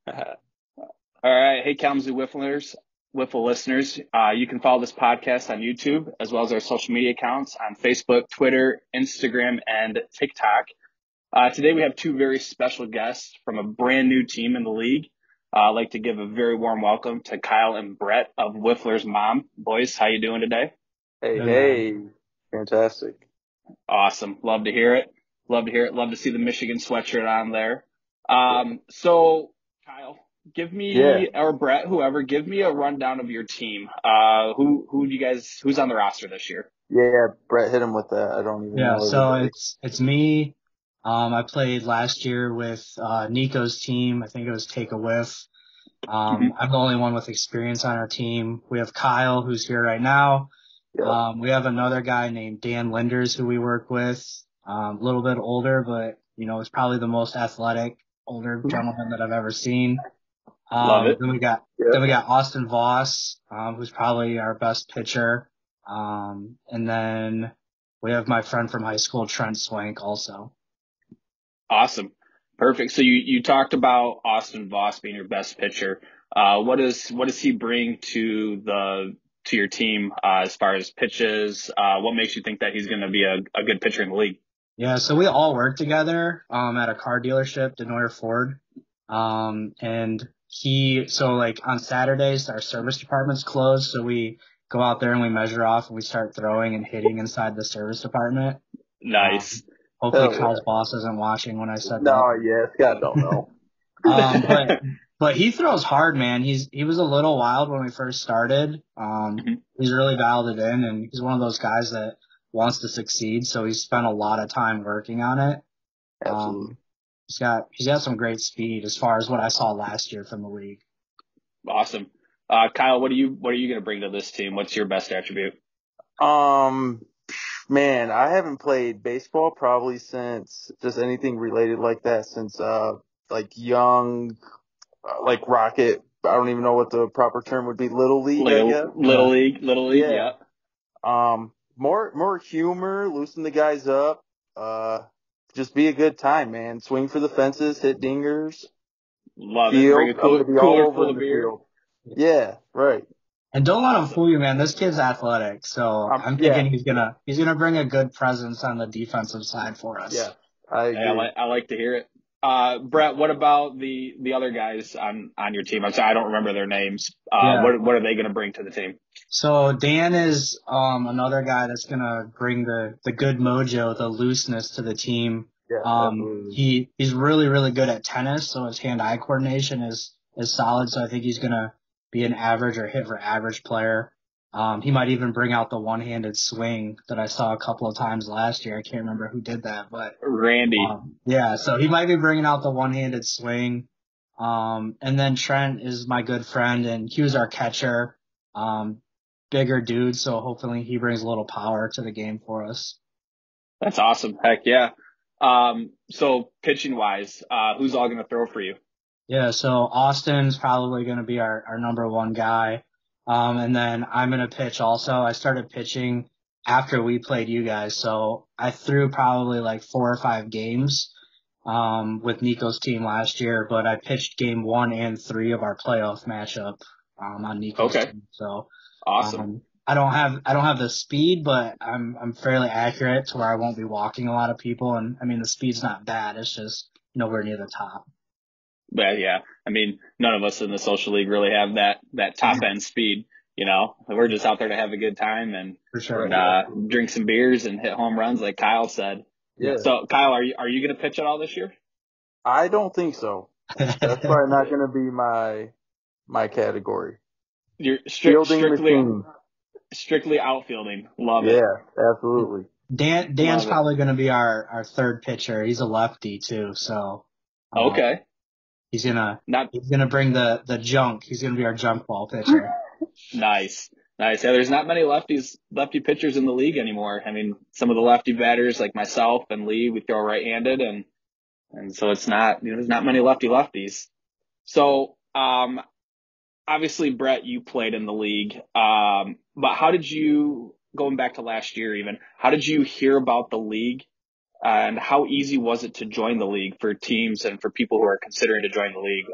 All right. Hey, Kalamazoo Wiffle listeners. You can follow this podcast on YouTube as well as our social media accounts on Facebook, Twitter, Instagram, and TikTok. Today we have two very special guests from a brand new team in the league. I'd like to give a very warm welcome to Kyle and Brett of Wiffler's mom. Boys, how you doing today? Hey, fantastic. Awesome. Love to hear it. Love to see the Michigan sweatshirt on there. So Kyle, or Brett, whoever, give me a rundown of your team. Who's on the roster this year? Yeah, Brett hit him with that. I don't even know. So it's me. I played last year with Nico's team. I think it was Take a Whiff. I'm the only one with experience on our team. We have Kyle, who's here right now. Yeah. We have another guy named Dan Linders who we work with. A little bit older, but is probably the most athletic older gentleman that I've ever seen. Love it. Then we got Austin Voss, who's probably our best pitcher. And then we have my friend from high school, Trent Swank, also. Awesome. Perfect. So you talked about Austin Voss being your best pitcher. What does he bring to your team as far as pitches? What makes you think that he's going to be a good pitcher in the league? Yeah, so we all work together at a car dealership, Denoyer Ford. And on Saturdays our service department's closed, so we go out there and we measure off and we start throwing and hitting inside the service department. Nice. Hopefully Kyle's boss isn't watching when I said that. No, yeah, Scott don't know. But he throws hard, man. He was a little wild when we first started. He's really dialed it in, and he's one of those guys that wants to succeed, so he's spent a lot of time working on it. Absolutely. He's got some great speed as far as what I saw last year from the league. Awesome. Kyle, what are you going to bring to this team? What's your best attribute? Man, I haven't played baseball probably since just anything related like that since young, like Rocket. I don't even know what the proper term would be. Little League, I guess. Little League. Yeah. More humor, loosen the guys up. Just be a good time, man. Swing for the fences, hit dingers. Love it. Bring a cooler full of beer. Yeah, right. And don't let him fool you, man. This kid's athletic, so I'm thinking he's gonna bring a good presence on the defensive side for us. Yeah, I agree. I like to hear it. Brett, what about the other guys on your team? I'm sorry, I don't remember their names. What are they going to bring to the team? So Dan is another guy that's going to bring the good mojo, the looseness to the team. Yeah, he's really, really good at tennis, so his hand-eye coordination is solid. So I think he's going to be an average or hit for average player. He might even bring out the one-handed swing that I saw a couple of times last year. I can't remember who did that, but Randy. So he might be bringing out the one-handed swing. And then Trent is my good friend, and he was our catcher. Bigger dude, so hopefully he brings a little power to the game for us. That's awesome. Heck yeah. So pitching-wise, who's all going to throw for you? Yeah, so Austin's probably going to be our number one guy. And then I'm going to pitch also. I started pitching after we played you guys, so I threw probably like 4 or 5 games with Nico's team last year, but I pitched game 1 and 3 of our playoff matchup on Nico's team. So awesome. I don't have the speed, but I'm fairly accurate to where I won't be walking a lot of people, and I mean the speed's not bad. It's just nowhere near the top. But yeah, I mean, none of us in the social league really have that top end speed. We're just out there to have a good time and drink some beers and hit home runs, like Kyle said. Yeah. So Kyle, are you going to pitch at all this year? I don't think so. That's probably not going to be my category. You're strictly outfielding. Love it. Yeah, absolutely. Dan's probably going to be our third pitcher. He's a lefty too, so. Okay. He's gonna bring the junk. He's gonna be our junk ball pitcher. Nice. Yeah, there's not many lefty pitchers in the league anymore. I mean, some of the lefty batters like myself and Lee, we throw right-handed, and so it's not there's not many lefties. So obviously Brett, you played in the league, but how did you, going back to last year even, how did you hear about the league? And how easy was it to join the league for teams and for people who are considering to join the league?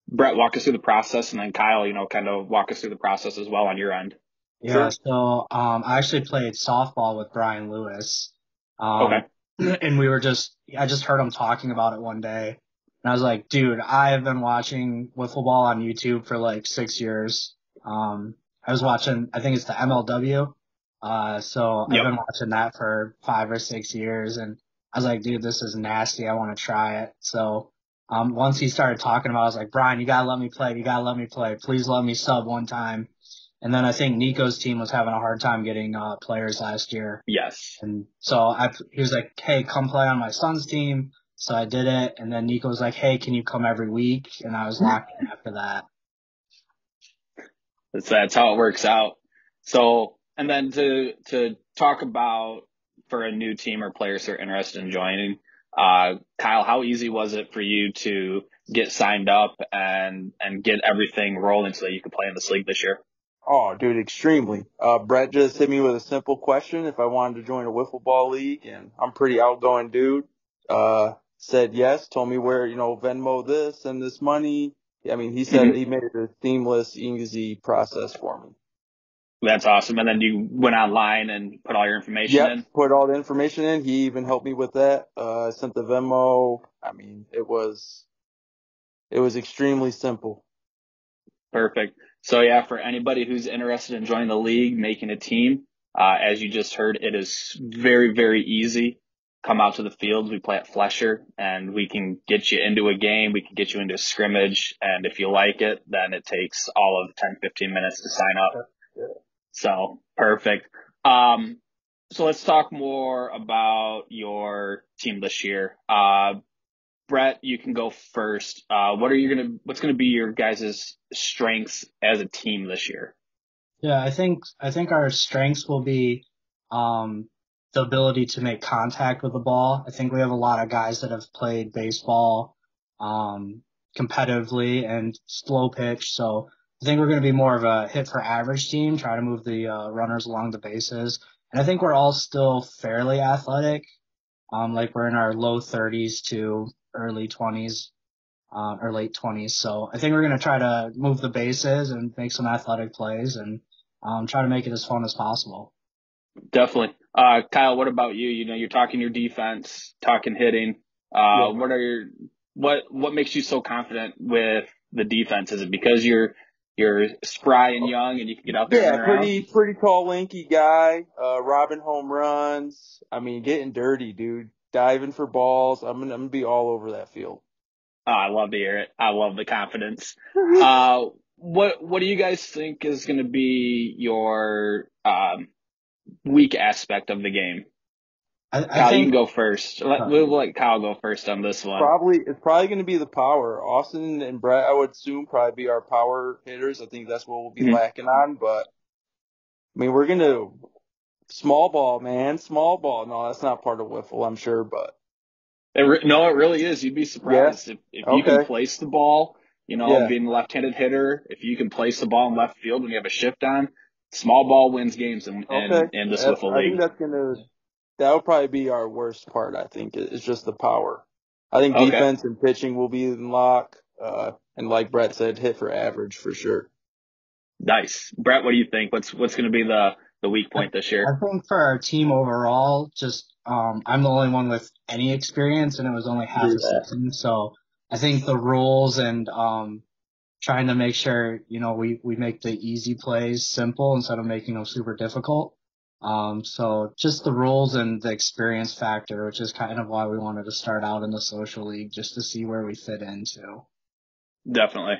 Brett, walk us through the process, and then Kyle, kind of walk us through the process as well on your end. Yeah, Sure. so I actually played softball with Brian Lewis. Okay. And I just heard him talking about it one day. And I was like, dude, I have been watching wiffle ball on YouTube for like 6 years. I was watching, I think it's the MLW. So I've Yep. been watching that for 5 or 6 years, and I was like, dude, this is nasty. I want to try it. So, once he started talking about it, I was like, Brian, you gotta let me play. You gotta let me play. Please let me sub one time. And then I think Nico's team was having a hard time getting players last year. Yes. And so he was like, hey, come play on my son's team. So I did it. And then Nico was like, hey, can you come every week? And I was locked in after that. That's how it works out. So, and then to talk about for a new team or players who are interested in joining, Kyle, how easy was it for you to get signed up and get everything rolling so that you could play in this league this year? Oh, dude, extremely. Brett just hit me with a simple question if I wanted to join a wiffle ball league, and I'm pretty outgoing dude. Said yes, told me where, Venmo this and this money. I mean, he said he made it a seamless, easy process for me. That's awesome. And then you went online and put all your information in? Put all the information in. He even helped me with that. I sent the Venmo. I mean, it was extremely simple. Perfect. So yeah, for anybody who's interested in joining the league, making a team, as you just heard, it is very, very easy. Come out to the fields. We play at Flesher, and we can get you into a game. We can get you into a scrimmage. And if you like it, then it takes all of 10, 15 minutes to sign up. Yeah. So perfect. So let's talk more about your team this year. Brett, you can go first. What's gonna be your guys' strengths as a team this year? Yeah, I think our strengths will be the ability to make contact with the ball. I think we have a lot of guys that have played baseball competitively and slow pitch, so I think we're going to be more of a hit for average team, try to move the runners along the bases. And I think we're all still fairly athletic. Like we're in our low 30s to early 20s. Or late 20s. So I think we're going to try to move the bases and make some athletic plays and try to make it as fun as possible. Definitely. Kyle, what about you? You're talking your defense, talking hitting. Yeah. What makes you so confident with the defense? Is it because you're spry and young and you can get out there and run around? Pretty tall, lanky guy. Robbing home runs. I mean, getting dirty, dude. Diving for balls. I'm gonna be all over that field. Oh, I love to hear it. I love the confidence. What do you guys think is going to be your weak aspect of the game? I Kyle, you think can go first. We'll let Kyle go first on this one. It's probably going to be the power. Austin and Brett, I would assume, probably be our power hitters. I think that's what we'll be lacking on. But I mean, we're gonna small ball, man, small ball. No, that's not part of wiffle, I'm sure, but No, it really is. You'd be surprised if you can Okay. place the ball. Yeah. Being a left-handed hitter, if you can place the ball in left field when you have a shift on, small ball wins games in this wiffle I think league. that would probably be our worst part. I think it's just the power. I think Okay. defense and pitching will be in lock. And like Brett said, hit for average for sure. Nice. Brett, what do you think? What's going to be the weak point this year? I think for our team overall, just I'm the only one with any experience, and it was only half a season. So I think the rules and trying to make sure we make the easy plays simple instead of making them super difficult. So just the rules and the experience factor, which is kind of why we wanted to start out in the social league, just to see where we fit into. Definitely.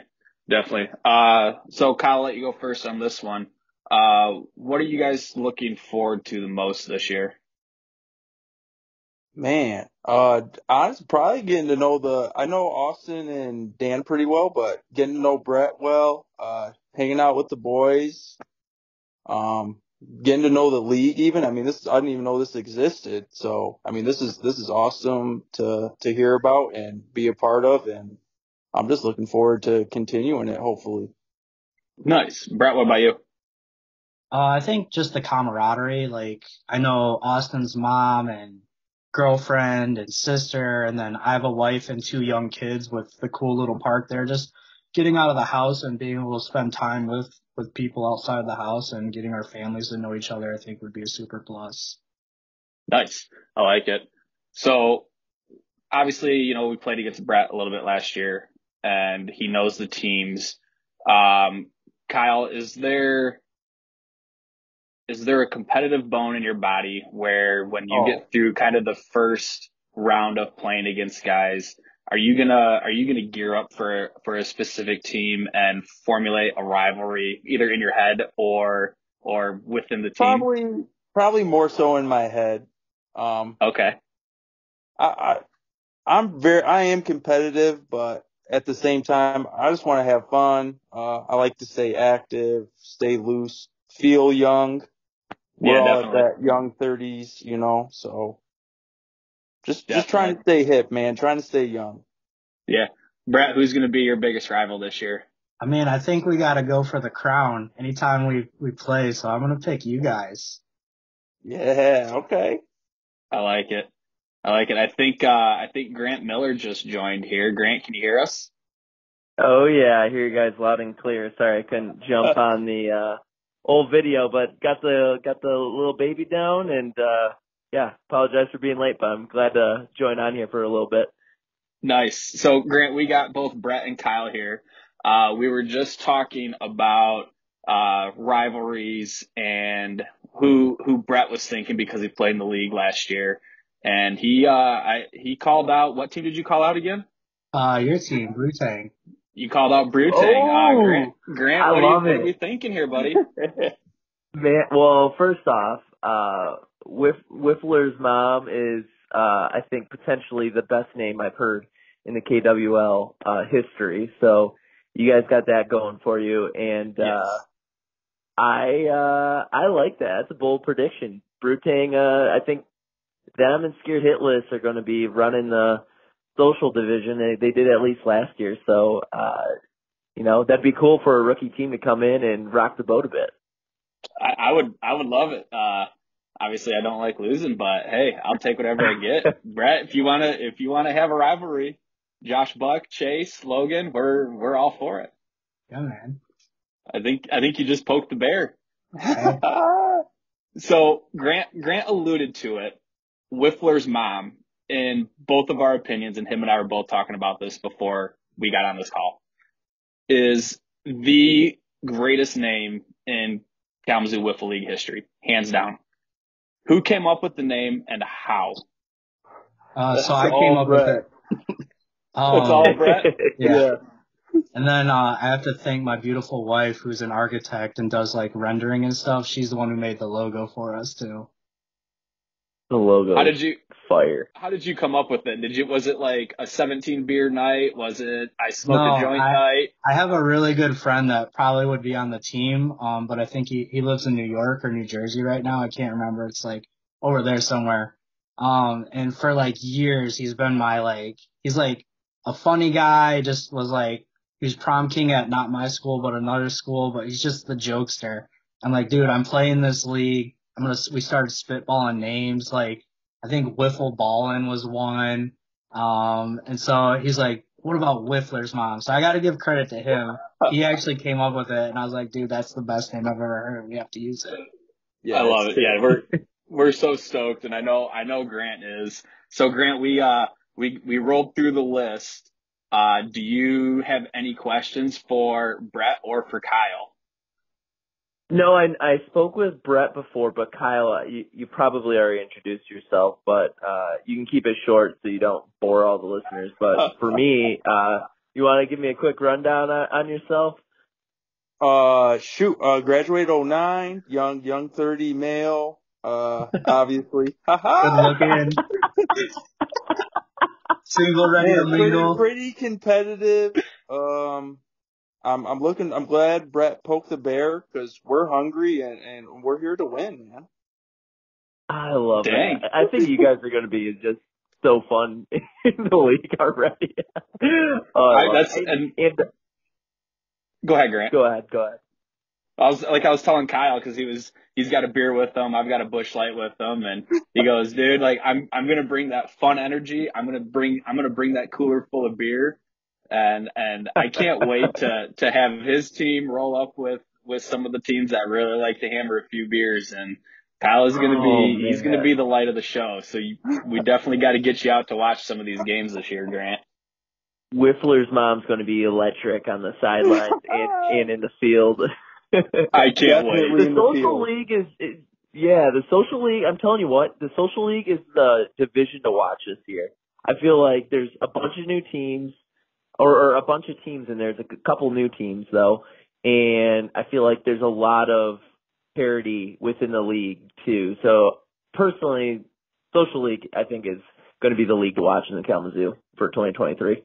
So Kyle, I'll let you go first on this one. What are you guys looking forward to the most this year? Man, honestly, probably getting to know I know Austin and Dan pretty well, but getting to know Brett well, hanging out with the boys, getting to know the league even. I mean, I didn't even know this existed. So, I mean, this is awesome to hear about and be a part of. And I'm just looking forward to continuing it, hopefully. Nice. Brett, what about you? I think just the camaraderie. Like I know Austin's mom and girlfriend and sister, and then I have a wife and two young kids with the cool little park there. Just getting out of the house and being able to spend time with people outside of the house and getting our families to know each other, I think would be a super plus. Nice. I like it. So obviously, we played against Brett a little bit last year and he knows the teams. Kyle, is there a competitive bone in your body where when you get through kind of the first round of playing against guys, are you gonna gear up for a specific team and formulate a rivalry either in your head or within the team? Probably more so in my head. Okay. I am competitive, but at the same time, I just want to have fun. I like to stay active, stay loose, feel young. We're all definitely. at that young 30s, so just Definitely. trying to stay hip, man, trying to stay young. Yeah. Brett, who's going to be your biggest rival this year? I mean, I think we got to go for the crown anytime we play, so I'm going to pick you guys. Yeah, okay. I like it. I think Grant Miller just joined here. Grant, can you hear us? Oh yeah, I hear you guys loud and clear. Sorry I couldn't jump on the old video, but got the little baby down and apologize for being late, but I'm glad to join on here for a little bit. Nice. So Grant, we got both Brett and Kyle here. We were just talking about rivalries and who Brett was thinking because he played in the league last year. And he called out, what team did you call out again? Your team, Blue Tang. You called out Brutang. Oh, Grant, what are we thinking here, buddy? Man, well, first off, Wiffler's mom is, I think, potentially the best name I've heard in the KWL history. So you guys got that going for you, and yes. I like that. That's a bold prediction. Brutang, I think them and Scared Hitless are going to be running the social division. They did at least last year, so that'd be cool for a rookie team to come in and rock the boat a bit. I would love it. Obviously I don't like losing, but hey, I'll take whatever I get. Brett, if you wanna have a rivalry, Josh Buck, Chase, Logan, we're all for it. Yeah, man. I think you just poked the bear. So Grant alluded to it. Wiffler's mom, in both of our opinions, and him and I were both talking about this before we got on this call, is the greatest name in Kalamazoo Wiffle League history, hands down. Who came up with the name and how? So I came up with it. It's all Brett? Yeah. And then I have to thank my beautiful wife, who's an architect and does like rendering and stuff. She's the one who made the logo for us too. The logo. Fire. How did you come up with it? Was it like a 17 beer night? Was it I smoked a joint night? I have a really good friend that probably would be on the team, but I think he lives in New York or New Jersey right now. I can't remember. It's like over there somewhere. And for like years he's been he's like a funny guy, just was like he was prom king at not my school but another school, but he's just the jokester. I'm like, dude, I'm playing this league. We started spitballing names, like I think Wiffle Ballin was one. And so he's like, what about Wiffler's mom? So I got to give credit to him. He actually came up with it, and I was like, dude, that's the best name I've ever heard. We have to use it. Yeah, I love it. Yeah, we're so stoked, and I know Grant is. So Grant, we rolled through the list. Do you have any questions for Brett or for Kyle? No, I spoke with Brett before, but Kyle, you probably already introduced yourself, but you can keep it short so you don't bore all the listeners. But for me, you want to give me a quick rundown on yourself? Graduated 09, young 30 male, obviously. Good looking. Single, ready to mingle. Pretty competitive. I'm glad Brett poked the bear because we're hungry and we're here to win, man. I love it. I think you guys are going to be just so fun in the league already. Go ahead, Grant. Go ahead. I was telling Kyle because he's got a beer with him. I've got a Busch Light with him, and he goes, dude, like I'm gonna bring that fun energy. I'm gonna bring that cooler full of beer, And I can't wait to have his team roll up with some of the teams that really like to hammer a few beers. And Kyle is he's going to be the light of the show. So we definitely got to get you out to watch some of these games this year, Grant. Wiffler's mom's going to be electric on the sidelines and in the field. I can't wait. The social league the social league, I'm telling you what, the social league is the division to watch this year. I feel like there's a bunch of new teams, or a bunch of teams, and there's a couple new teams, though. And I feel like there's a lot of parity within the league, too. So, personally, social league, I think, is going to be the league to watch in the Kalamazoo for 2023.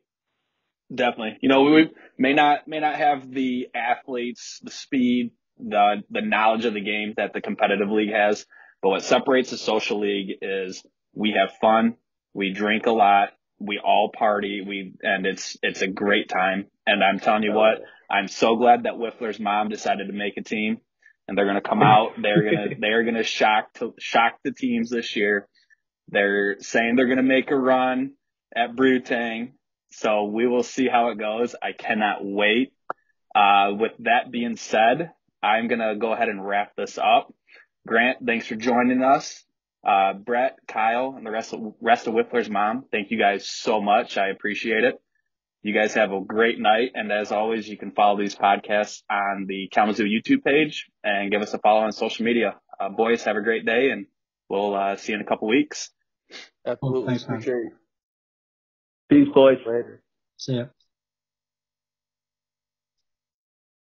Definitely. You know, we may not have the athletes, the speed, the knowledge of the game that the competitive league has, but what separates the social league is we have fun, we drink a lot, we all party, and it's a great time. And I'm telling you what, I'm so glad that Wiffler's mom decided to make a team, and they're going to come out, they're going to shock the teams this year. They're saying they're going to make a run at Brutang. So we will see how it goes. I cannot wait. With that being said, I'm going to go ahead and wrap this up. Grant, thanks for joining us. Brett, Kyle, and the rest of Wiffler's mom, thank you guys so much. I appreciate it. You guys have a great night. And as always, you can follow these podcasts on the Kalamazoo YouTube page and give us a follow on social media. Boys, have a great day, and we'll see you in a couple weeks. Absolutely. Thanks, man. Appreciate it. Peace, boys. Later. See ya.